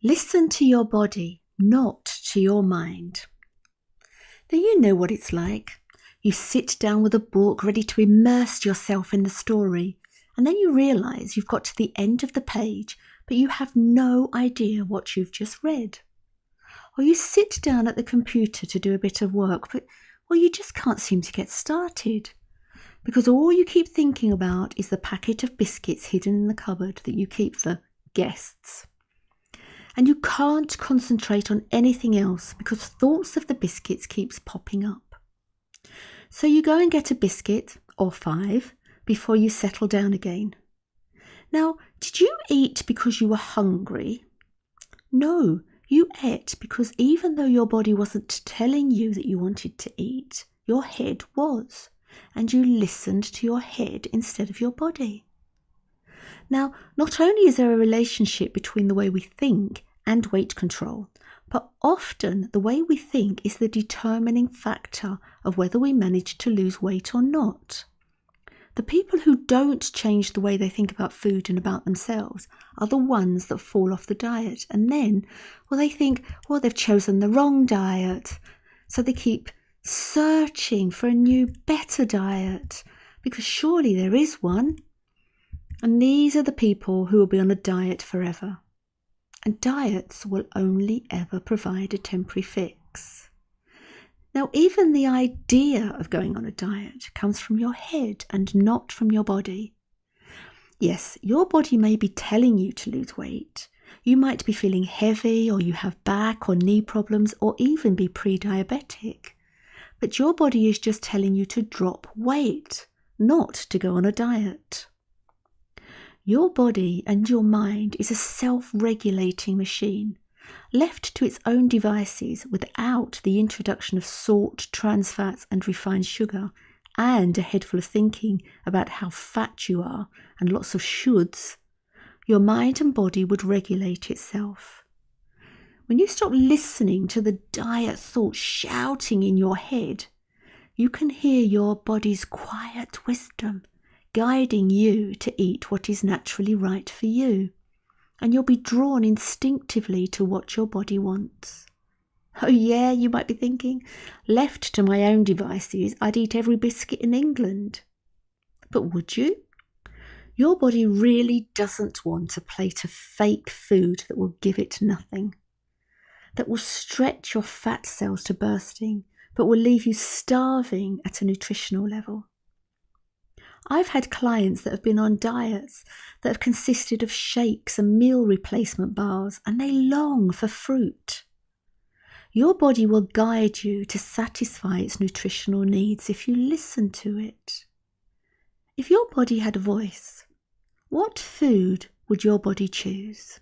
Listen to your body, not to your mind. Now you know what it's like. You sit down with a book ready to immerse yourself in the story, and then you realise you've got to the end of the page, but you have no idea what you've just read. Or you sit down at the computer to do a bit of work, but you just can't seem to get started, because all you keep thinking about is the packet of biscuits hidden in the cupboard that you keep for guests. And you can't concentrate on anything else because thoughts of the biscuits keeps popping up. So you go and get a biscuit, or 5, before you settle down again. Now, did you eat because you were hungry? No, you ate because even though your body wasn't telling you that you wanted to eat, your head was, and you listened to your head instead of your body. Now, not only is there a relationship between the way we think and weight control, but often the way we think is the determining factor of whether we manage to lose weight or not. The people who don't change the way they think about food and about themselves are the ones that fall off the diet, and then, they think, they've chosen the wrong diet, so they keep searching for a new, better diet, because surely there is one. And these are the people who will be on a diet forever. And diets will only ever provide a temporary fix. Now, even the idea of going on a diet comes from your head and not from your body. Yes, your body may be telling you to lose weight. You might be feeling heavy, or you have back or knee problems, or even be pre-diabetic. But your body is just telling you to drop weight, not to go on a diet. Your body and your mind is a self-regulating machine. Left to its own devices without the introduction of salt, trans fats and refined sugar, and a head full of thinking about how fat you are and lots of shoulds, your mind and body would regulate itself. When you stop listening to the diet thoughts shouting in your head, you can hear your body's quiet wisdom guiding you to eat what is naturally right for you, and you'll be drawn instinctively to what your body wants. Oh yeah, you might be thinking, left to my own devices, I'd eat every biscuit in England. But would you? Your body really doesn't want a plate of fake food that will give it nothing, that will stretch your fat cells to bursting, but will leave you starving at a nutritional level. I've had clients that have been on diets that have consisted of shakes and meal replacement bars, and they long for fruit. Your body will guide you to satisfy its nutritional needs if you listen to it. If your body had a voice, what food would your body choose?